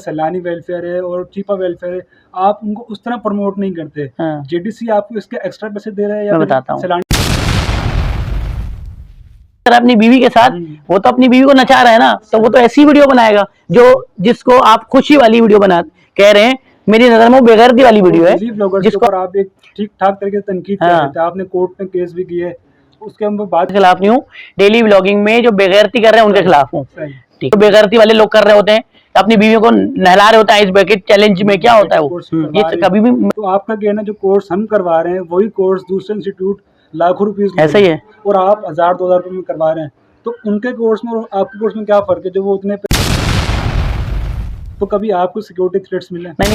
सैलानी वेलफेयर है और चीपा वेलफेयर है, आप उनको उस तरह प्रमोट नहीं करते। जेडीसी आपको इसके एक्स्ट्रा पैसे दे रहा है या मैं बताता हूँ। सैलानी अपनी बीवी के साथ, वो तो अपनी बीवी को नचा रहा है ना, तो वो तो ऐसी वीडियो बनाएगा जो जिसको आप खुशी वाली वीडियो बना कह रहे हैं। मेरी नजर में वो बेगैरती वाली वीडियो है जिसको आप एक ठीक ठाक तरीके से तनकीद कर रहे थे। आपने कोर्ट में केस भी किए, उसके हम बात के खिलाफ नहीं हूँ। डेली व्लॉगिंग में जो बेगैरती कर रहे हैं उनके खिलाफ हूँ। ठीक, तो बेगैरती वाले लोग कर रहे होते हैं, अपनी बीवियों को नहला रहे होते हैं। इस बकेट चैलेंज में क्या होता है वो, ये कभी भी। तो आपका कहना जो कोर्स हम करवा रहे हैं वही कोर्स दूसरे इंस्टीट्यूट लाखों रुपीस ऐसा ही है, और आप 1000-2000 रुपए में करवा रहे हैं, तो उनके कोर्स में और आपके कोर्स में क्या फर्क है जो वो उतने तो कभी आपको सिक्योरिटी थ्रेट्स मिले? नहीं।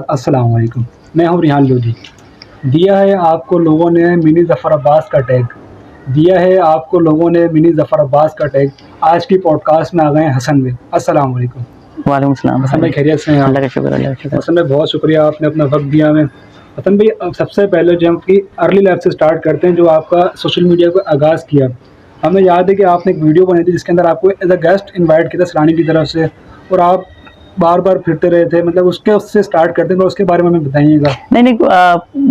अस्सलाम वालेकुम, मैं हूँ रिहान लोधी। दिया है आपको लोगों ने मिनी जफ़र अब्बास का टैग, दिया है आपको लोगों ने मिनी जफ़र अब्बास का टैग। आज की पॉडकास्ट में आ गए अस्सलाम भाई। अस्सलाम वालेकुम। वालेकुम सलाम। हसन भाई खैरियत से हैं? अल्लाह का शुक्र, अल्लाह का शुक्र। हसन भाई बहुत शुक्रिया, आपने अपना वक्त दिया हमें। हसन भाई सबसे पहले जो हम की अर्ली लाइफ से स्टार्ट करते हैं, जो आपका सोशल मीडिया को आगाज़ किया, हमें याद है कि आपने एक वीडियो बनाई थी जिसके अंदर आपको एज अ गेस्ट इन्वाइट किया था सैलानी की तरफ से, और आप बार बार फिरते रहे थे। मतलब उससे स्टार्ट करते हैं, तो उसके बारे में हमें बताइएगा। नहीं,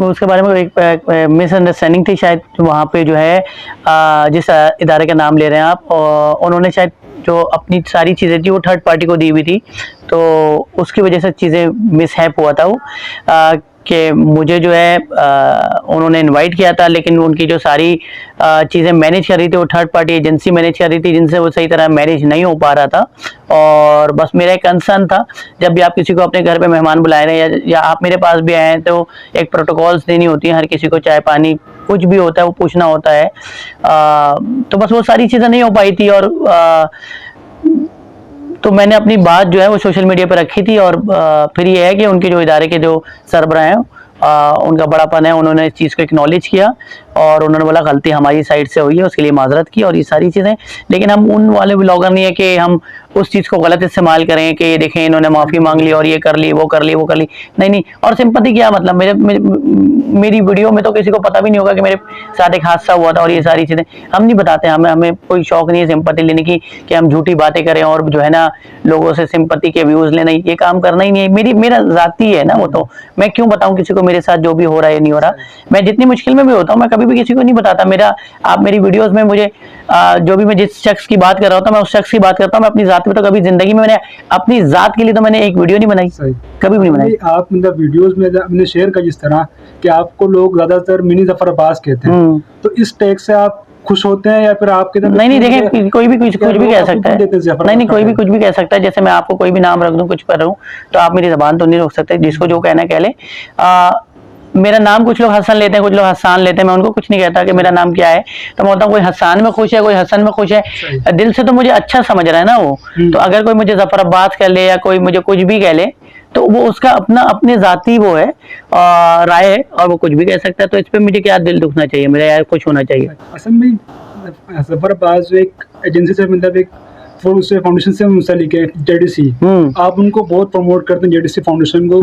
उसके बारे में एक मिसअंडरस्टैंडिंग थी शायद। वहाँ पे जो है जिस इदारे का नाम ले रहे हैं आप, उन्होंने शायद जो अपनी सारी चीज़ें थी वो थर्ड पार्टी को दी हुई थी, तो उसकी वजह से चीज़ें मिसहैप हुआ था वो कि मुझे जो है उन्होंने इनवाइट किया था, लेकिन उनकी जो सारी चीज़ें मैनेज कर रही थी वो थर्ड पार्टी एजेंसी मैनेज कर रही थी, जिनसे वो सही तरह मैनेज नहीं हो पा रहा था। और बस मेरा एक कंसर्न था, जब भी आप किसी को अपने घर पे मेहमान बुलाए रहे हैं या आप मेरे पास भी आए हैं, तो एक प्रोटोकॉल्स देनी होती है हर किसी को, चाय पानी कुछ भी होता है वो पूछना होता है। तो बस वो सारी चीज़ें नहीं हो पाई थी, और तो मैंने अपनी बात जो है वो सोशल मीडिया पर रखी थी। और फिर ये है कि उनके जो इदारे के जो सरबराह हैं, उनका बड़ापन है, उन्होंने इस चीज़ को एक्नॉलेज किया और उन्होंने बोला गलती हमारी साइड से हुई है, उसके लिए माजरत की और ये सारी चीज़ें। लेकिन हम उन वाले ब्लॉगर नहीं है कि हम उस चीज़ को गलत इस्तेमाल करें कि ये देखें इन्होंने माफ़ी मांग ली और ये कर ली वो कर ली वो कर ली। नहीं। और सिंपैथी क्या मतलब, मेरी वीडियो में तो किसी को पता भी नहीं होगा कि मेरे साथ एक हादसा हुआ था और ये सारी चीज़ें हम नहीं बताते। हमें कोई शौक नहीं है सिंपैथी लेने की कि हम झूठी बातें करें और जो है ना लोगों से सिंपैथी के व्यूज़ लेना, ये काम करना ही नहीं है। मेरा ज़ाती है ना वो, तो मैं क्यों बताऊं किसी को मेरे साथ जो भी हो रहा है नहीं हो रहा। मैं जितनी मुश्किल में भी होता हूँ मैं कभी भी किसी को नहीं बताता। आप मेरी वीडियोस में मुझे जो भी मैं जिस शख्स की बात कर रहा होता मैं उस शख्स की बात करता हूँ। मैं अपनी जात में तो कभी जिंदगी में मैंने अपनी जात के लिए तो मैंने एक वीडियो नहीं बनाई, कभी भी नहीं बनाई। आप मतलब वीडियोस में आपने शेयर का जिस तरह कि आपको लोग ज्यादातर मिनी जफर अब्बास कहते हैं, तो इस टैग से आप खुश होते हैं या फिर आपके? नहीं देखें, कोई भी कुछ भी कह सकता है। नहीं, कोई भी कुछ भी कह सकता है। जैसे मैं आपको कोई भी नाम रख दूं, कुछ कर रहा हूँ, तो आप मेरी जबान तो नहीं रोक सकते। जिसको जो कहना कह ले। मेरा नाम कुछ लोग हसन लेते हैं, कुछ लोग हसान लेते हैं। मैं उनको कुछ नहीं कहता कि मेरा नाम क्या है। तो मैं बोलता हूँ कोई हसान में खुश है, कोई हसन में खुश है, दिल से तो मुझे अच्छा समझ रहा है ना वो। तो अगर कोई मुझे जफर अब्बास कह ले या कोई मुझे कुछ भी कह ले, तो वो उसका अपने जाती वो है राय है, और वो कुछ भी कह सकता है। तो इस पे मुझे क्या दिल दुखना चाहिए, मेरा यार खुश होना चाहिए। असल में जफर अब्बास जो एक एजेंसी से मतलब एक फाउंडेशन से मुंसलिक है, जेडीसी, आप उनको बहुत प्रमोट करते हैं जेडीसी फाउंडेशन को।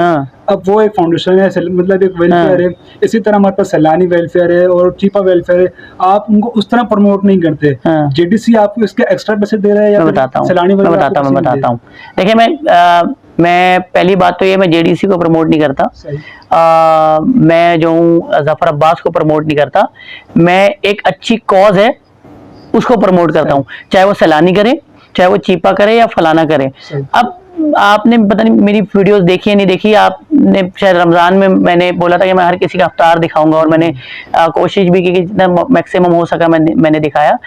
अब वो एक फाउंडेशन है, मतलब एक वेलफेयर है। इसी तरह हमारे पास सैलानी वेलफेयर है और चीपा वेलफेयर है, आप उनको उस तरह प्रमोट नहीं करते। जेडीसी आपको इसके एक्स्ट्रा पैसे दे रहा है या सैलानी? मैं बताता हूँ। देखिए, मैं पहली बात तो ये, मैं जेडीसी को प्रमोट नहीं करता। मैं जो हूँ जफर अब्बास को प्रमोट नहीं करता। मैं एक अच्छी कॉज है उसको प्रमोट करता हूँ, चाहे वो सैलानी करे, चाहे वो चीपा करे या फलाना करे। अब आपने पता नहीं मेरी वीडियोस देखी है नहीं देखी। आपने शायद रमजान में मैंने बोला था कि मैं हर किसी का अफ्तार दिखाऊंगा, और मैंने कोशिश भी की कि जितना मैक्सिमम हो सका मैंने दिखाया।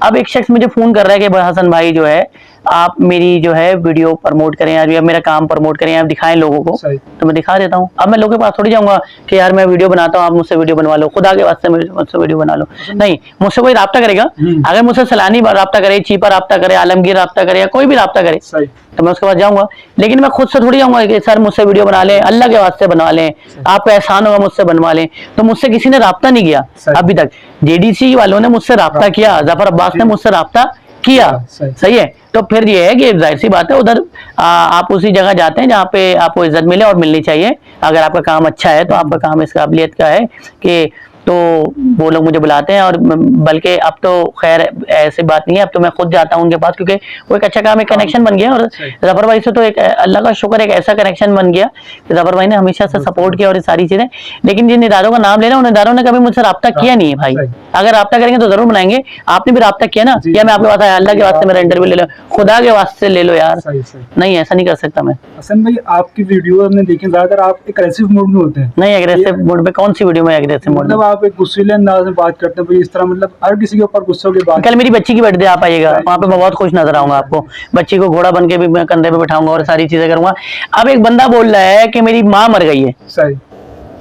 अब एक शख्स मुझे फोन कर रहा है कि हसन भाई जो है आप मेरी जो है वीडियो प्रमोट करें या मेरा काम प्रमोट करें, आप दिखाएं लोगों को। तो मैं दिखा देता हूँ। अब मैं लोगों के पास थोड़ी जाऊंगा कि यार मैं वीडियो बनाता हूँ, आप मुझसे वीडियो बनवा लो, खुदा के वास्ते मुझसे वीडियो बना लो। नहीं, मुझसे कोई राब्ता करेगा, अगर मुझसे सैलानी राब्ता करे, चीपा राब्ता करे, आलमगीर राब्ता करे या कोई भी राब्ता करे, तो मैं उसके पास जाऊंगा। लेकिन मैं खुद से थोड़ी जाऊंगा कि सर मुझसे वीडियो बना लें, अल्लाह के वास्ते बनवा लें, आपको एहसान होगा मुझसे बनवा लें। तो मुझसे किसी ने राब्ता नहीं किया अभी तक। जेडीसी वालों ने मुझसे राब्ता किया, जफर अब्बास ने मुझसे राब्ता किया, सही है। तो फिर ये है कि जाहिर सी बात है उधर आप उसी जगह जाते हैं जहाँ पे आपको इज्जत मिले, और मिलनी चाहिए। अगर आपका काम अच्छा है तो आपका काम इस काबिलियत का है कि तो वो लोग मुझे बुलाते हैं, और बल्कि अब तो खैर ऐसी बात नहीं है, अब तो मैं खुद जाता हूँ उनके पास, क्योंकि वो एक अच्छा काम, एक कनेक्शन बन गया। और जफर भाई से तो एक अल्लाह का शुक्र, एक ऐसा कनेक्शन बन गया कि जफर भाई ने हमेशा से सपोर्ट किया और ये सारी चीजें। लेकिन जिन इदारों का नाम ले रहा हूँ, उन इदारों ने कभी मुझसे रब्ता किया नहीं है भाई। अगर रब्ता करेंगे तो जरूर बनाएंगे। आपने भी रब्ता किया ना, या मैं आपके पास आया, अल्लाह के वास्ते मेरा इंटरव्यू ले लो, खुदा के वास्ते ले लो यार। नहीं, ऐसा नहीं कर सकता मैं। हसन भाई, आपकी वीडियो हमने देखी, ज्यादातर आप एग्रेसिव मूड में होते हैं। नहीं, एग्रेसिव मूड में कौन सी वीडियो में एग्रेसिव मूड में? मतलब आप एक गुस्सैले अंदाज में बात करते हैं भाई, इस तरह मतलब हर किसी के ऊपर गुस्से की बात। कल मेरी बच्ची की बर्थडे, आप आइएगा, वहाँ पे मैं बहुत खुश नजर आऊंगा आपको। बच्ची को घोड़ा बन के भी मैं कंधे पे बैठाऊंगा और सारी चीजें करूंगा। अब एक बंदा बोल रहा है कि मेरी माँ मर गई है, सही,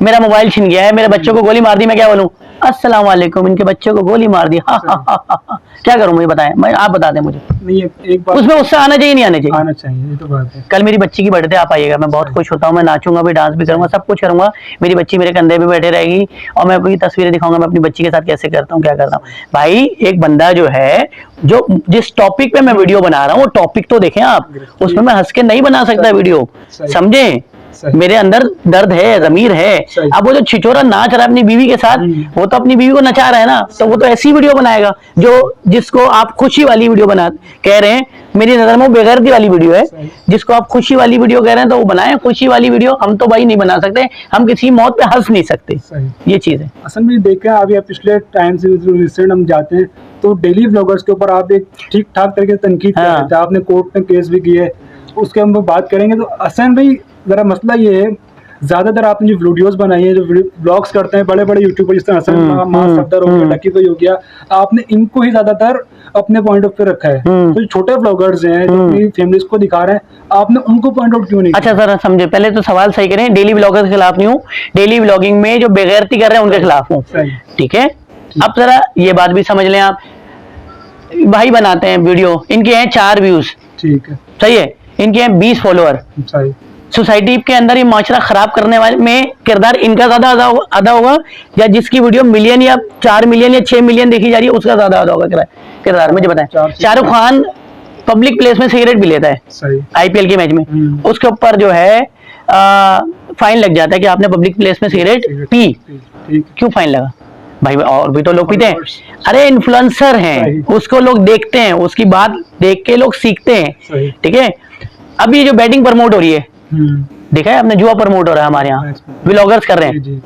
मेरा मोबाइल छिन गया है, मेरे बच्चों को गोली मार दी, मैं क्या बोलूं? अस्सलाम वालेकुम, इनके बच्चों को गोली मार दी, क्या करूं मुझे बताएं, मैं आप बता दें मुझे। नहीं, एक बात उसमें उससे आना चाहिए, नहीं आना चाहिए? आना चाहिए, ये तो बात है। कल मेरी बच्ची की बर्थडे, आप आइएगा, मैं बहुत खुश होता हूँ, मैं नाचूंगा भी, डांस भी करूंगा, सब कुछ करूंगा। मेरी बच्ची मेरे कंधे पे बैठे रहेगी और मैं अपनी तस्वीरें दिखाऊंगा, मैं अपनी बच्ची के साथ कैसे करता हूँ, क्या करता हूँ। भाई एक बंदा जो है, जो जिस टॉपिक पे मैं वीडियो बना रहा हूँ, वो टॉपिक तो देखें आप, उसमें मैं हंस के नहीं बना सकता वीडियो, समझे? मेरे अंदर दर्द है, जमीर है। अब वो जो छिचोरा नाच रहा है अपनी बीवी के साथ, वो तो अपनी बीवी को नचा रहा है ना, तो वो तो ऐसी वीडियो बनाएगा जो जिसको आप खुशी वाली वीडियो बना कह रहे हैं। मेरी नजर में वो बेगैरती वाली वीडियो है। जिसको आप खुशी वाली वीडियो कह रहे हैं तो वो बनाए खुशी वाली वीडियो। हम तो भाई नहीं बना सकते, हम किसी मौत पे हंस नहीं सकते, ये चीज है। असल में देखा अभी पिछले टाइम से रिसेंट हम जाते हैं तो डेली व्लॉगर्स के ऊपर आप एक ठीक ठाक तरीके से तनकीद कर रहे थे, आपने कोर्ट में केस भी किए, उसके हम बात करेंगे। तो असन भाई जरा मसला ये है, ज्यादातर आपने जो वीडियोस बनाई है, जो ब्लॉग्स करते हैं बड़े बड़े यूट्यूबर जिस तरह हसन मास सफदर हो गया, लकी भाई हो गया, आपने इनको ही ज्यादातर अपने पॉइंट ऑफ व्यू रखा है। तो जो छोटे ब्लॉगर्स हैं जो अपनी फैमिलीज को दिखा रहे हैं, आपने उनको पॉइंट आउट क्यों नहीं? अच्छा सर, समझे, पहले तो सवाल सही करें। डेली ब्लॉगर्स के खिलाफ नहीं हूँ, डेली ब्लॉगिंग में जो बेगैरती कर रहे हैं उनके खिलाफ हूँ, ठीक है। अब जरा ये बात भी समझ लें आप, भाई बनाते हैं वीडियो, इनके हैं 4 व्यूज, ठीक है, सही है, इनके हैं 20 फॉलोअर, सोसाइटी के अंदर ये माशरा खराब करने वाले में किरदार इनका ज्यादा अदा होगा, या जिसकी वीडियो मिलियन या 4 मिलियन या 6 मिलियन देखी जा रही है उसका ज्यादा अदा होगा किरदार? मुझे बताएं। शाहरुख खान पब्लिक प्लेस में सिगरेट भी लेता है आईपीएल के मैच में, उसके ऊपर जो है फाइन लग जाता है कि आपने पब्लिक प्लेस में सिगरेट पी। क्यों फाइन लगा भाई? और भी तो लोग पीते हैं। अरे इन्फ्लुएंसर हैं, उसको लोग देखते हैं, उसकी बात देख के लोग सीखते हैं, ठीक है। अभी ये जो बैटिंग प्रमोट हो रही है, देखा है आपने, जुआ प्रमोट हो रहा है हमारे यहाँ, व्लॉगर्स कर रहे हैं,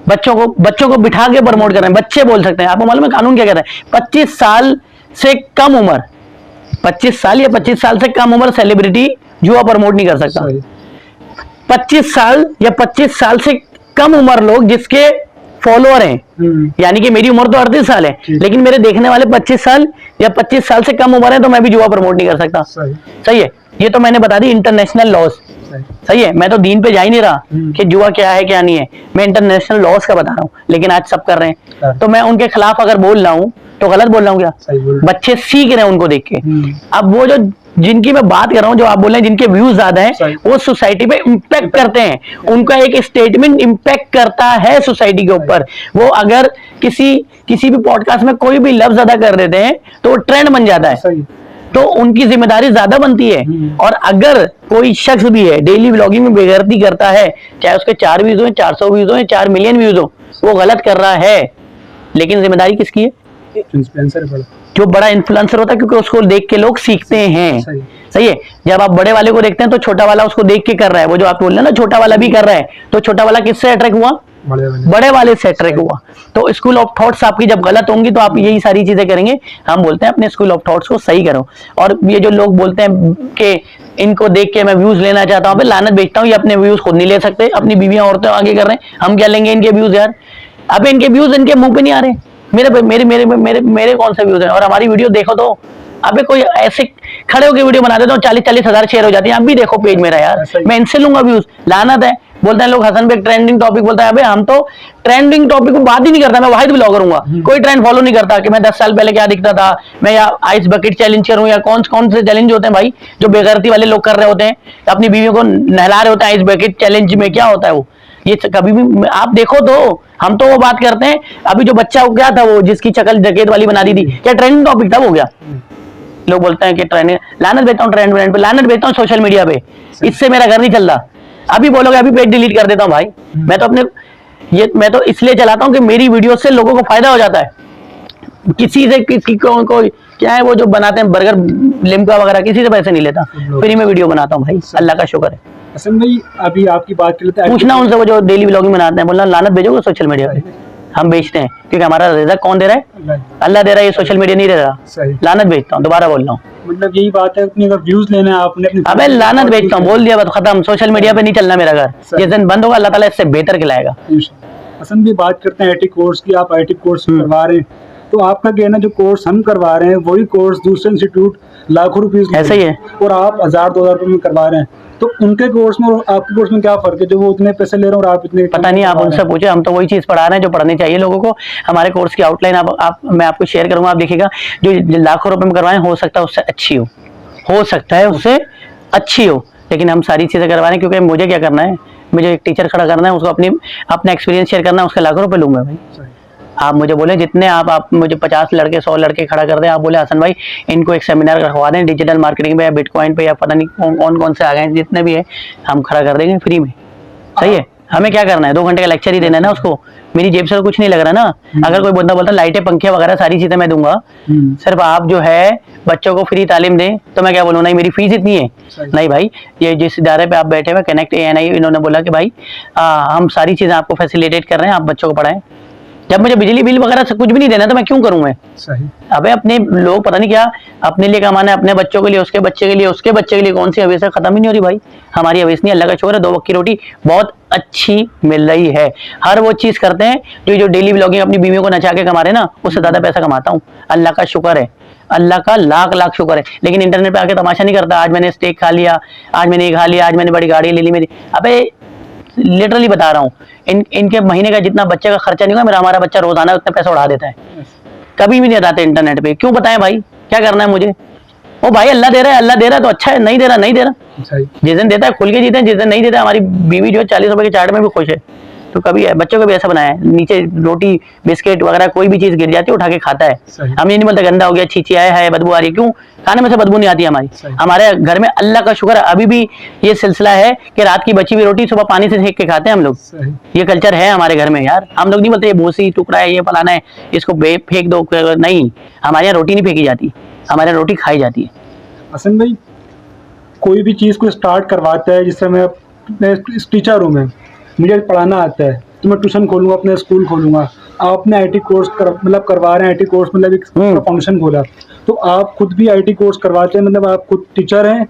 बच्चों को बिठा के प्रमोट कर रहे हैं। बच्चे बोल सकते हैं, आपको मालूम है कानून क्या कहता है? 25 साल से कम उम्र, 25 साल या 25 साल से कम उम्र सेलिब्रिटी जुआ प्रमोट नहीं कर सकता। 25 साल या 25 साल से कम उम्र लोग जिसके फॉलोअर हैं, यानी कि मेरी उम्र तो 38 साल है, लेकिन मेरे देखने वाले 25 साल या 25 साल से कम उम्र है, तो मैं भी जुआ प्रमोट नहीं कर सकता। सही है, ये तो मैंने बता दी इंटरनेशनल लॉज, सही है। मैं तो दीन पे जा ही नहीं रहा कि जुआ क्या है क्या नहीं है, मैं इंटरनेशनल लॉज का बता रहा हूँ, लेकिन आज सब कर रहे हैं, तो मैं उनके खिलाफ अगर बोल रहा हूँ तो गलत बोल रहा हूँ क्या? बच्चे सीख रहे हैं उनको देख के। अब वो जो जिनकी मैं बात कर रहा हूँ, जो आप बोल रहे हैं जिनके व्यूज ज्यादा हैं, वो सोसाइटी पे इम्पैक्ट करते हैं, उनका एक स्टेटमेंट इम्पैक्ट करता है सोसाइटी के ऊपर। वो अगर किसी भी पॉडकास्ट में कोई भी लफ्ज अदा कर देते हैं तो वो ट्रेंड बन जाता है, तो उनकी जिम्मेदारी ज्यादा बनती है। और अगर कोई शख्स भी है डेली व्लॉगिंग में बेगैरती करता है, चाहे उसके 4 व्यूज हो, 400 व्यूज हो, 4 मिलियन व्यूज हो, वो गलत कर रहा है, लेकिन जिम्मेदारी किसकी है? जो बड़ा इन्फ्लुएंसर होता है, क्योंकि उसको देख के लोग सीखते हैं। सही है। जब आप बड़े वाले को देखते हैं तो छोटा वाला उसको देख के कर रहा है, वो जो आप बोल रहे हैं ना छोटा वाला भी कर रहा है, तो छोटा वाला किससे अट्रैक्ट हुआ? बड़े वाले से अट्रैक्ट हुआ। तो स्कूल ऑफ थॉट्स आपकी जब गलत होंगी तो आप यही सारी चीजें करेंगे। हम बोलते हैं अपने स्कूल ऑफ थॉट्स को सही करो। और ये जो लोग बोलते हैं कि इनको देख के मैं व्यूज लेना चाहता हूँ, लानत बेचता हूँ, ये अपने व्यूज खुद नहीं ले सकते, अपनी बीवियां औरतें आगे कर रहे हैं, हम क्या लेंगे इनके व्यूज यार? अब इनके व्यूज इनके मुंह पे नहीं आ रहे, मेरे कौन से व्यूज हैं? और हमारी वीडियो देखो तो अबे कोई ऐसे खड़े होकर वीडियो बना देता हूँ, 40-40 हजार शेयर हो जाती है। अब भी देखो पेज मेरा यार, मैं इनसे लूंगा व्यूज, लानत है। बोलते हैं लोग हसन पे ट्रेंडिंग टॉपिक बोलता है, अबे हम तो ट्रेंडिंग टॉपिक को बात ही नहीं करता, मैं वाहिद ब्लॉगर हूँ, कोई ट्रेंड फॉलो नहीं करता कि मैं 10 साल पहले क्या दिखता था, मैं या आइस बकेट चैलेंज करूँ या कौन से चैलेंज होते हैं भाई जो बेगैरती वाले लोग कर रहे होते हैं, अपनी बीवियों को नहला रहे होते हैं। आइस बकेट चैलेंज में क्या होता है वो, ये कभी भी आप देखो तो हम तो वो बात करते हैं। अभी जो बच्चा क्या था वो जिसकी शक्ल डकैत वाली बना दी थी, क्या ट्रेंडिंग टॉपिक था? वो गया। लोग बोलते हैं कि ट्रेंड, लानत भेजता हूँ ट्रेंड पे, लानत भेजता हूँ सोशल मीडिया पे, इससे मेरा घर नहीं चल रहा। अभी बोलोगे अभी पेज डिलीट कर देता हूँ भाई, मैं तो अपने ये मैं तो इसलिए चलाता हूँ कि मेरी वीडियो से लोगों को फायदा हो जाता है। किसी से किसी को क्या है वो जो बनाते हैं बर्गर लिम्का वगैरह, किसी से पैसे नहीं लेता, फ्री में वीडियो बनाता हूँ भाई, अल्लाह का शुक्र है। हसन भाई अभी आपकी बात कर लेते हैं, पूछना उनसे वो जो डेली व्लॉगिंग बनाते हैं, बोलना लानत भेजोगे सोशल मीडिया पे, हम बेचते हैं क्योंकि हमारा रिजल्ट कौन दे रहा है? अल्लाह दे रहा है, ये सोशल मीडिया नहीं दे रहा। लानत भेजता हूँ, दोबारा बोल रहा हूँ, मतलब यही बात है, अपनी अगर व्यूज लेने हैं आपने अपनी, अबे लानत भेजता हूँ, बोल दिया बात खत्म, सोशल मीडिया पे नहीं चलना मेरा घर, जिस दिन बंद होगा अल्लाह ताला इससे बेहतर खिलाएगा। हसन भी बात करते हैं आईटी कोर्स की, आप आईटी कोर्स करवा रहे हैं, तो आपका कहना जो कोर्स हम करवा रहे हैं वही कोर्स दूसरे इंस्टीट्यूट लाखों रुपीस ऐसा ही है, और आप 1000-2000 रुपए में करवा रहे हैं, तो उनके कोर्स में और आपके कोर्स में क्या फर्क है? जो वो उतने पैसे ले रहे हैं और आप इतने, पता नहीं, आप उनसे पूछे, हम तो वही चीज पढ़ा रहे हैं जो पढ़नी चाहिए लोगों को। हमारे कोर्स की आउटलाइन आप मैं आपको शेयर करूंगा, आप देखिएगा, जो लाखों रुपए में करवाएं हो सकता है उससे अच्छी हो सकता है उससे अच्छी हो, लेकिन हम सारी चीजें करवा रहे हैं क्योंकि मुझे क्या करना है, मुझे एक टीचर खड़ा करना है, उसको अपना एक्सपीरियंस शेयर करना है, उसके लाखों रुपए लूंगा भाई। आप मुझे बोले जितने आप मुझे 50 लड़के 100 लड़के खड़ा कर दें, आप बोले हसन भाई इनको एक सेमिनार रखवा दें डिजिटल मार्केटिंग पे या बिटकॉइन पे या पता नहीं कौन से आ गए जितने भी है, हम खड़ा कर देंगे फ्री में। सही है, हमें क्या करना है, 2 घंटे का लेक्चर ही देना है ना उसको, मेरी जेब से तो कुछ नहीं लग रहा ना। अगर कोई बंदा बोलता लाइटें पंखे वगैरह सारी चीजें मैं दूंगा, सिर्फ आप जो है बच्चों को फ्री तालीम दें, तो मैं क्या बोलूँ, नहीं मेरी फीस इतनी है, नहीं भाई, ये जिस इदारे पे आप बैठे हुए कनेक्ट ANI, इन्होंने बोला कि भाई हम सारी चीजें आपको फैसिलिटेट कर रहे हैं, आप बच्चों को पढ़ाएं। जब मुझे बिजली बिल वगैरह से कुछ भी नहीं देना तो मैं क्यों करूं मैं? सही। अबे अपने लोग पता नहीं क्या अपने लिए कमाना है, अपने बच्चों के लिए, उसके बच्चे के लिए, उसके बच्चे के लिए, कौन सी हवेस है, खत्म ही नहीं हो रही भाई। हमारी हवेस नहीं, अल्लाह का शुक्र है 2 वक्त की रोटी बहुत अच्छी मिल रही है। हर वो चीज करते हैं जो डेली व्लॉगिंग अपनी बीवियों को नचा के कमा रहे ना, उससे ज्यादा पैसा कमाता हूँ, अल्लाह का शुक्र है, अल्लाह का लाख लाख शुक्र है। लेकिन इंटरनेट पे आके तमाशा नहीं करता, आज मैंने स्टेक खा लिया, आज मैंने ये खा लिया, आज मैंने बड़ी गाड़ी ले ली मेरी। अबे लिटरली बता रहा हूँ, इनके महीने का जितना बच्चे का खर्चा नहीं होगा, हमारा बच्चा रोजाना उतना पैसा उड़ा देता है, कभी भी नहीं बताते इंटरनेट पे। क्यों बताएं भाई, क्या करना है मुझे? ओ भाई अल्लाह दे रहा है, अल्लाह दे रहा है तो अच्छा है, नहीं दे रहा नहीं दे रहा, जिस दिन देता है खुल के जीते हैं, जिस दिन नहीं देता हमारी बीवी जो है 40 रुपए के चाट में भी खुश है। तो कभी बच्चों को भी ऐसा बनाया है, नीचे रोटी बिस्किट वगैरह कोई भी चीज गिर जाती है उठा के खाता है। हम ये नहीं बोलते गंदा हो गया, छींची आया है, बदबू आ रही है, क्यों? खाने में से बदबू नहीं आती हमारी। हमारे घर में अल्लाह का शुक्र है अभी भी ये सिलसिला है कि रात की बची हुई रोटी सुबह पानी से सेक के खाते हैं हम लोग। ये कल्चर है हमारे घर में यार। हम लोग नहीं बोलते ये भूसी टुकड़ा है, ये फलाना है, इसको फेंक दो, नहीं, हमारे यहाँ रोटी नहीं फेंकी जाती, हमारे यहाँ रोटी खाई जाती है। हसन भाई कोई भी चीज को स्टार्ट करवाता है, जिस समय मैं टीचर हूँ, मैं मुझे पढ़ाना आता है तो मैं ट्यूशन खोलूंगा, अपने स्कूल खोलूंगा। आप अपने आईटी कोर्स मतलब करवा रहे हैं, आईटी कोर्स मतलब एक फाउंडेशन खोला, तो आप खुद भी आईटी कोर्स करवाते हैं, मतलब आप खुद टीचर हैं,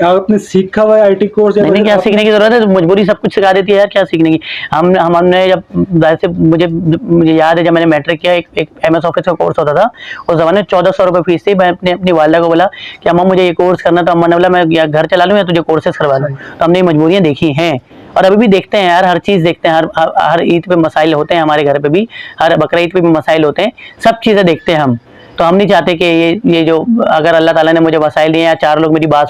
आपने सीखा हुआ है आईटी कोर्स? नहीं, क्या सीखने की जरूरत है, मजबूरी सब कुछ सिखा देती है यार, क्या सीखने की। हमने जब वैसे मुझे याद है जब मैंने मैट्रिक किया, एक MS ऑफिस का कोर्स होता था, उस जमाने में 1400 रुपये फीस थी। मैं अपनी वालिदा को बोला कि अम्मा मुझे ये कोर्स करना, तो अम्मा ने बोला मैं या घर चला लूँ या तुझे कोर्सेस करवा लूँ। तो हमने मजबूरियाँ देखी हैं और अभी भी देखते हैं यार, हर चीज़ देखते हैं, हर ईद पे मसाइल होते हैं, हमारे घर पे भी हर बकरा ईद पे भी मसाइल होते हैं, सब चीज़ें देखते हैं हम। तो हम नहीं चाहते कि ये जो अगर अल्लाह ताला ने मुझे वसाइल दिए या 4 लोग मेरी बात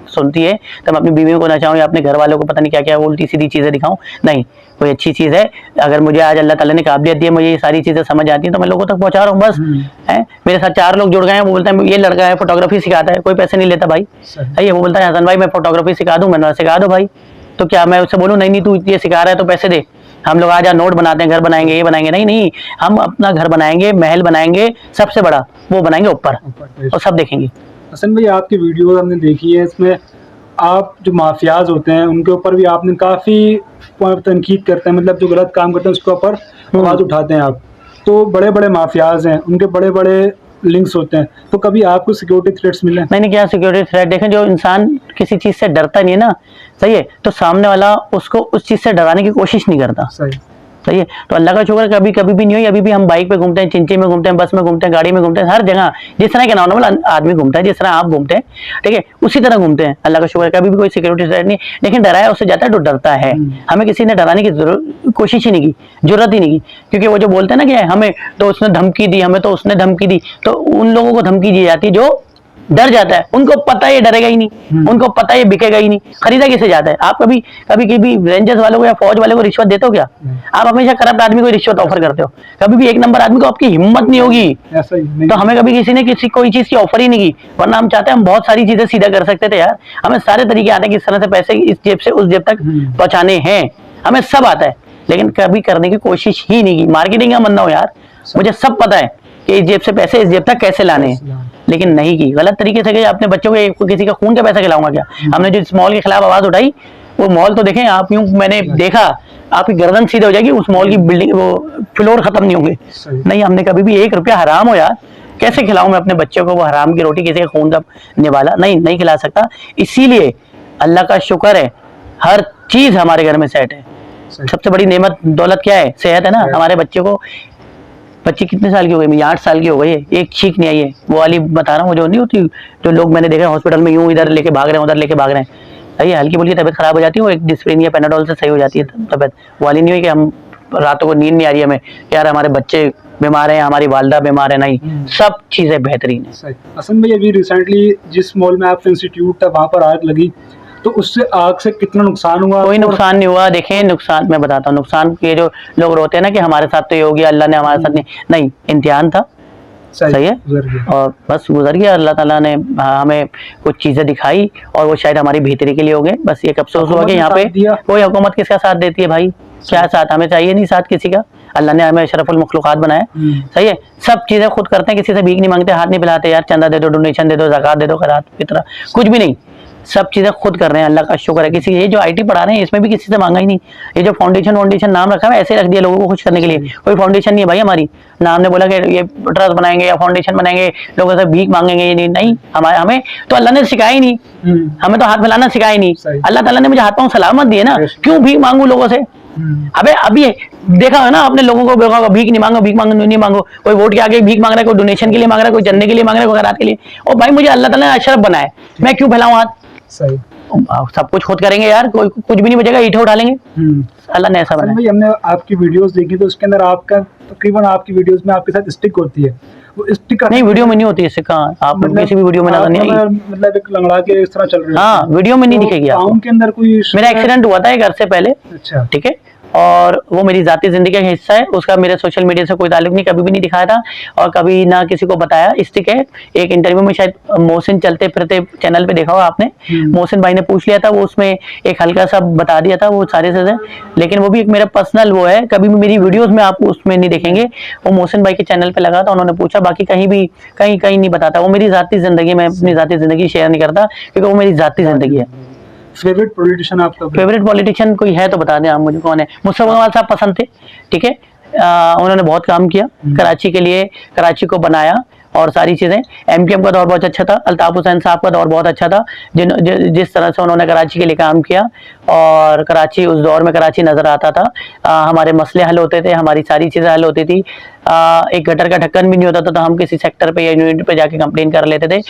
सुनती है तो मैं अपनी बीवियों को नचाऊं या अपने घर वालों को पता नहीं क्या क्या उल्टी सीधी चीज़ें दिखाऊं, नहीं, कोई अच्छी चीज़ है। अगर मुझे आज अल्लाह ताला ने काबिलियत दी है, मुझे ये सारी चीज़ें समझ आती हैं, तो मैं लोगों तक पहुंचा रहा हूँ बस। है मेरे साथ 4 लोग जुड़ गए हैं, वो बोलता है ये लड़का है फोटोग्राफी सिखाता है, कोई पैसे नहीं लेता भाई, है वो बोलता है हसन भाई मैं फोटोग्राफी सिखा दूँ, मैंने सिखा दो भाई। तो क्या मैं उससे बोलूँ नहीं तू ये सिखा रहा है तो पैसे दे, हम लोग आज नोट बनाते हैं, घर बनाएंगे, ये बनाएंगे, नहीं, हम अपना घर बनाएंगे, महल बनाएंगे, सबसे बड़ा वो बनाएंगे ऊपर और सब देखेंगे। हसन भाई आपकी वीडियो हमने देखी है, इसमें आप जो माफियाज होते हैं उनके ऊपर भी आपने काफ़ी तनकीद करते हैं, मतलब जो गलत काम करते हैं उसके ऊपर आवाज़ उठाते हैं आप। तो बड़े बड़े माफियाज हैं, उनके बड़े बड़े लिंक्स होते हैं, तो कभी आपको सिक्योरिटी थ्रेट्स मिले? नहीं, क्या सिक्योरिटी थ्रेट, देखें जो इंसान किसी चीज़ से डरता नहीं है ना, सही है, तो सामने वाला उसको उस चीज़ से डराने की कोशिश नहीं करता। सही है, तो अल्लाह का शुक्र कभी भी नहीं हुई। अभी भी हम बाइक पे घूमते हैं, चिंची में घूमते हैं, बस में घूमते हैं, गाड़ी में घूमते हैं, हर जगह जिस तरह के नॉर्मल आदमी घूमता है, जिस तरह आप घूमते हैं, ठीक है, उसी तरह घूमते हैं। अल्लाह का शुक्र कभी भी कोई सिक्योरिटी थ्रेट नहीं, लेकिन डराया उससे जाता है तो डरता है। हमें किसी ने डराने की कोशिश ही नहीं की, जरूरत ही नहीं की, क्योंकि वो जो बोलते हैं ना कि हमें तो उसने धमकी दी, हमें तो उसने धमकी दी, तो उन लोगों को धमकी दी जाती है जो डर जाता है। उनको पता है ये डरेगा ही नहीं, उनको पता है ये बिकेगा ही नहीं, खरीदा किसे जाता है। आप कभी रेंजर्स वालों को या फौज वालों को रिश्वत देते हो क्या? आप हमेशा करप्ट आदमी को रिश्वत ऑफर करते हो, कभी भी एक नंबर आदमी को आपकी हिम्मत नहीं होगी। तो हमें कभी किसी ने कोई चीज की ऑफर ही नहीं की, वरना हम चाहते हैं हम बहुत सारी चीजें सीधा कर सकते थे यार। हमें सारे तरीके आते हैं किस तरह से पैसे इस जेब से उस जेब तक पहुंचाने हैं, हमें सब आता है, लेकिन कभी करने की कोशिश ही नहीं की। मार्केटिंग का बंदा हो यार, मुझे सब पता है कि इस जेब से पैसे इस जेब तक कैसे लाने हैं, लेकिन नहीं की। गलत तरीके से कि अपने बच्चों को किसी का खून का पैसा खिलाऊंगा क्या? हमने जो इस मॉल के खिलाफ आवाज उठाई, वो मॉल तो देखें आप, यूं मैंने देखा आपकी गर्दन सीधे हो जाएगी, उस मॉल की बिल्डिंग वो फ्लोर खत्म नहीं होंगे। नहीं, हमने कभी भी 1 रुपया हराम हो यार, कैसे खिलाऊं मैं अपने बच्चों को वो हराम की रोटी, किसी का खून का निवाला? नहीं खिला सकता। इसीलिए अल्लाह का शुक्र है, हर चीज हमारे घर में सेट है। सबसे बड़ी नेमत दौलत क्या है? सेहत है ना। हमारे बच्चे को, बच्ची कितने साल की हो गई? मेरी 8 साल की हो गई है, एक छींक नहीं आई है। वो वाली बता रहा हूँ, जो नहीं होती, जो लोग मैंने देखा हॉस्पिटल में यूं इधर लेके भाग रहे हैं उधर लेके भाग रहे हैं, सही है, हल्की फुल्की तबियत खराब हो जाती है, वो एक डिस्प्रिन या पेनाडोल से सही हो जाती है तबियत। वाली नहीं हुई कि हम रातों को नींद नहीं आ रही हमें, यार हमारे बच्चे बीमार हैं, हमारी वालदा बीमार है, नहीं, सब चीजें बेहतरीन है। हसन भाई, अभी रिसेंटली जिस मॉल में आपका इंस्टीट्यूट था वहां पर आग लगी, तो उससे आग से कितना नुकसान हुआ? कोई नुकसान नहीं हुआ। देखें, नुकसान मैं बताता हूँ, नुकसान के जो लोग रोते हैं ना कि हमारे साथ तो ये हो गया, अल्लाह ने हमारे साथ नहीं, इम्तिहान था, सही है, और बस गुजर गया। अल्लाह ताला ने हमें कुछ चीजें दिखाई और वो शायद हमारी बेहतरी के लिए हो गए। बस एक अफसोस हुआ कि यहाँ पे कोई हुकूमत किसका साथ देती है भाई? क्या साथ? हमें चाहिए नहीं साथ किसी का। अल्लाह ने हमें अशरफुल मखलूकात बनाया, सही है, सब चीजें खुद करते हैं, किसी से भीख नहीं मांगते, हाथ नहीं फैलाते, यार चंदा दे दो, डोनेशन दे दो, ज़कात दे दो, खैरात फितरा, कुछ भी नहीं, सब चीजें खुद कर रहे हैं। अल्लाह का शुक्र है। किसी ये जो आईटी पढ़ा रहे हैं इसमें भी किसी से मांगा ही नहीं। ये जो फाउंडेशन नाम रखा है ऐसे रख दिया लोगों को खुश करने के लिए, कोई फाउंडेशन नहीं है भाई हमारी। ना हमने बोला कि ये ट्रस्ट बनाएंगे या फाउंडेशन बनाएंगे, लोगों से भीख मांगेंगे, ये नहीं, हमें तो अल्लाह ने सिखाया ही नहीं, हमें तो हाथ फैलाना सिखाया ही नहीं। अल्लाह ताला ने मुझे हाथ पांव सलामत दिए ना, क्यों भीख मांगू लोगों से? अबे अभी देखा है ना आपने, लोगों को भीख नहीं मांगो, नहीं मांगो। कोई वोट के आगे भीख मांग रहा है, कोई डोनेशन के लिए मांग रहा है, कोई जन्नत के लिए मांग रहा है, कोई खैरात के लिए। और भाई मुझे अल्लाह ताला ने अशरफ बनाया, मैं क्यों फैलाऊं हाथ? सही, सब कुछ खुद करेंगे यार, कोई कुछ भी नहीं बचेगा, ईंटें उठा लेंगे। अल्लाह ने ऐसा बनाया। भाई हमने आपकी वीडियोस देखी तो उसके अंदर आपका तकरीबन आपकी वीडियोस में आपके साथ स्टिक होती है, वो स्टिक नहीं, वीडियो में नहीं होती है, कहाँ आप मतलब किसी भी वीडियो में नजर नहीं आई, मतलब एक लंगड़ा के इस तरह चल रहे हैं। हाँ, वीडियो में नहीं दिखेगी आपको। के अंदर कोई मेरा एक्सीडेंट हुआ था एक घर से पहले, अच्छा, ठीक है, और वो मेरी जाती जिंदगी का हिस्सा है, उसका मेरे सोशल मीडिया से कोई ताल्लुक नहीं, कभी भी नहीं दिखाया था और कभी ना किसी को बताया। स्टिक है, एक इंटरव्यू में शायद मोहसिन चलते फिरते चैनल पे देखा होगा आपने, मोहसिन भाई ने पूछ लिया था, वो उसमें एक हल्का सा बता दिया था वो सारे चीजें, लेकिन वो भी एक मेरा पर्सनल वो है, कभी भी मेरी वीडियोस में आप उसमें नहीं देखेंगे। वो मोहसिन भाई के चैनल पे लगा था, उन्होंने पूछा, बाकी कहीं भी कहीं नहीं बताता। वो मेरी जाती जिंदगी, मैं अपनी जाती जिंदगी शेयर नहीं करता क्योंकि वो मेरी जाती जिंदगी है। फेवरेट पॉलिटिशियन आपका? फेवरेट पॉलिटिशियन कोई है तो बता दें आप मुझे, कौन है? मुस्तफा कमाल साहब पसंद थे, ठीक है, उन्होंने बहुत काम किया कराची के लिए, कराची को बनाया और सारी चीजें। एमपीएम का दौर बहुत अच्छा था, अल्ताफ हुसैन साहब का दौर बहुत अच्छा था, जिस तरह से उन्होंने कराची के लिए काम किया, और कराची उस दौर में कराची नजर आता था। हमारे मसले हल होते थे, हमारी सारी चीजें हल होती थी। एक गटर का ढक्कन भी नहीं होता था तो हम किसी सेक्टर पे या यूनिट पे जाके कंप्लेन कर लेते थे।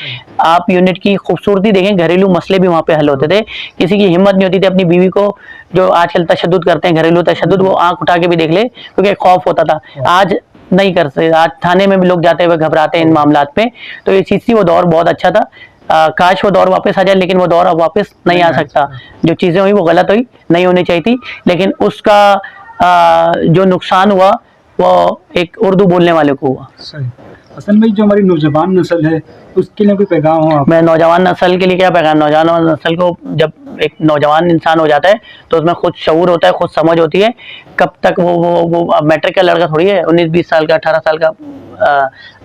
आप यूनिट की खूबसूरती देखें, घरेलू मसले भी वहाँ पे हल होते थे। किसी की हिम्मत नहीं होती थी अपनी बीवी को, जो आजकल तशद्दुद करते हैं, घरेलू तशद्दुद, वो आंख उठा के भी देख ले, क्योंकि खौफ होता था। आज नहीं कर सकते, आज थाने में भी लोग जाते हुए घबराते हैं इन मामलात पे। तो ये चीज थी, वो दौर बहुत अच्छा था। काश वो दौर वापस आ जाए, लेकिन वो दौर अब वापस नहीं आ सकता। जो चीजें हुई वो गलत हुई, नहीं होनी चाहिए थी, लेकिन उसका जो नुकसान हुआ वो एक उर्दू बोलने वाले को हुआ। हसन भाई, जो हमारी नौजवान नस्ल है उसके लिए कोई पैगाम हो आप? मैं नौजवान नस्ल के लिए क्या पैगाम? नौजवान नस्ल को, जब एक नौजवान इंसान हो जाता है तो उसमें खुद शऊर होता है, खुद समझ होती है। कब तक वो मैट्रिक का लड़का थोड़ी है, 19-20 साल का, 18 साल का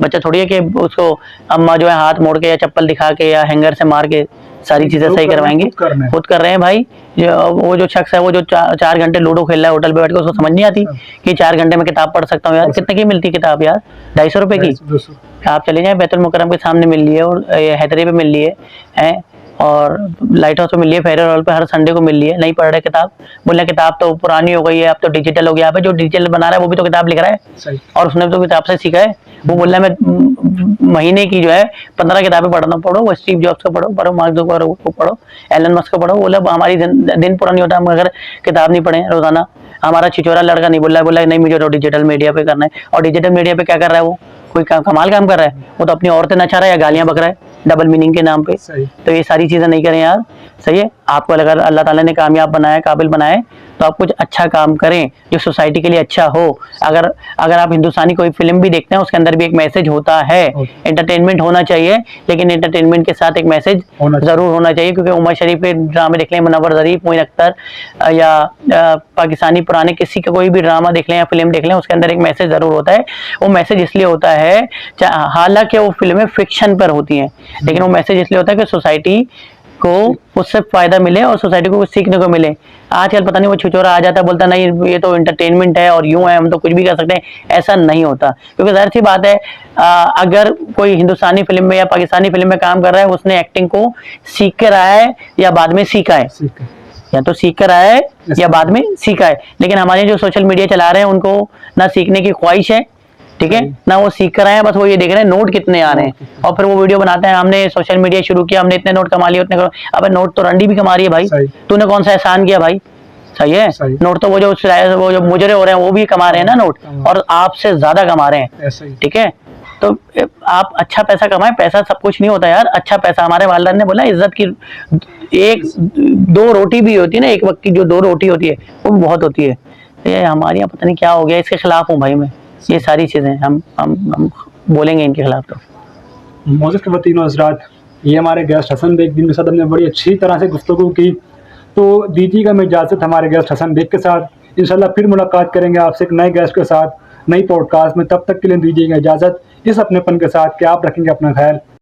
बच्चा थोड़ी है कि उसको अम्मा जो है हाथ मोड़ के या चप्पल दिखा के या हैंगर से मार के सारी चीजें सही करवाएंगे। खुद कर रहे हैं भाई। वो जो शख्स है, वो जो 4 घंटे लूडो खेल रहा है होटल पे बैठ के, उसको समझ नहीं आती कि 4 घंटे में किताब पढ़ सकता हूँ। यार कितने की मिलती किताब यार? 250 रुपए की। आप चले जाए बैतुल मुकर्रम के सामने मिल रही है, और हैदरी पे मिल रही है, और लाइट हाउस पे मिल रही है, फेडरल हॉल पे हर संडे को मिल रही है। नहीं पढ़ रहे किताब, बोले किताब तो पुरानी हो गई है, अब तो डिजिटल हो गया। जो डिजिटल बना रहा है वो भी तो किताब लिख रहा है, और उसने तो किताब से सीखा है। वो बोल रहा है मैं महीने की जो है 15 किताबें पढ़ो, वो स्टीव जॉब्स को पढ़ो, मार्क जुकरबर्ग को पढ़ो, एलन मस्क को पढ़ो। बोला हमारी दिन पूरा नहीं होता हम अगर किताब नहीं पढ़े रोजाना। हमारा छिचोरा लड़का नहीं बोल रहा है नहीं मुझे तो डिजिटल मीडिया पे करना है। और डिजिटल मीडिया पे क्या कर रहा है? वो कोई कमाल काम कर रहा है, वो तो अपनी औरतें नचा रहा है या गालियां बक रहा है डबल मीनिंग के नाम पे। तो ये सारी चीजें नहीं करें यार, सही है। आपको अगर अल्लाह ताला ने कामयाब बनाया, काबिल बनाए, तो आप कुछ अच्छा काम करें जो सोसाइटी के लिए अच्छा हो। अगर अगर आप हिंदुस्तानी कोई फिल्म भी देखते हैं, उसके अंदर भी एक मैसेज होता है। एंटरटेनमेंट होना चाहिए, लेकिन एंटरटेनमेंट के साथ एक मैसेज जरूर होना चाहिए, क्योंकि उमर शरीफ के ड्रामे देख लें, मुनव्वर ज़रीफ, मोइन अख्तर, या पाकिस्तानी पुराने किसी का कोई भी ड्रामा देख लें या फिल्म देख लें, उसके अंदर एक मैसेज जरूर होता है। वो मैसेज इसलिए होता है, हालांकि वो फिल्में फिक्शन पर होती हैं, लेकिन वो मैसेज इसलिए होता है कि सोसाइटी को उससे फायदा मिले और सोसाइटी को कुछ सीखने को मिले। आजकल पता नहीं वो छिछोरा आ जाता है, बोलता नहीं ये तो एंटरटेनमेंट है और यूं है, हम तो कुछ भी कर सकते हैं। ऐसा नहीं होता, क्योंकि जाहिर सी बात है, अगर कोई हिंदुस्तानी फिल्म में या पाकिस्तानी फिल्म में काम कर रहा है, उसने एक्टिंग को सीख कर आया है या बाद में सीखा है, या तो सीख कर आया है या बाद में सीखा है। लेकिन हमारे जो सोशल मीडिया चला रहे हैं, उनको ना सीखने की ख्वाहिश है, ठीक है, ना वो सीख कर आए हैं, बस वो ये देख रहे हैं नोट कितने आ रहे हैं, और फिर वो वीडियो बनाते हैं, हमने सोशल मीडिया शुरू किया, हमने इतने नोट कमा लिए, उतने। अबे नोट तो रंडी भी कमा रही है भाई, तूने कौन सा एहसान किया भाई? सही है, नोट तो वो जो मुजरे हो रहे हैं वो भी कमा रहे हैं ना नोट, और आपसे ज्यादा कमा रहे हैं, ठीक है। तो आप अच्छा पैसा कमाएं, पैसा सब कुछ नहीं होता यार। अच्छा पैसा, हमारे वालिदैन ने बोला, इज्जत की एक दो रोटी भी होती है ना, एक वक्त की जो 2 रोटी होती है वो भी बहुत होती है। ये हमारे यहाँ पता नहीं क्या हो गया, इसके खिलाफ हूँ भाई मैं। ये सारी चीजें हम बोलेंगे इनके खिलाफ। तो मौजूद ख़वातीन और हज़रात, ये हमारे गेस्ट हसन बेग, जिनके साथ हमने बड़ी अच्छी तरह से गुफ्तगू की। तो दीजिएगा मैं इजाज़त हमारे गेस्ट हसन बेग के साथ। इंशाल्लाह फिर मुलाकात करेंगे आपसे एक नए गेस्ट के साथ, नई पॉडकास्ट में। तब तक के लिए दीजिएगा इजाज़त इस अपनेपन के साथ कि आप रखेंगे अपना ख्याल।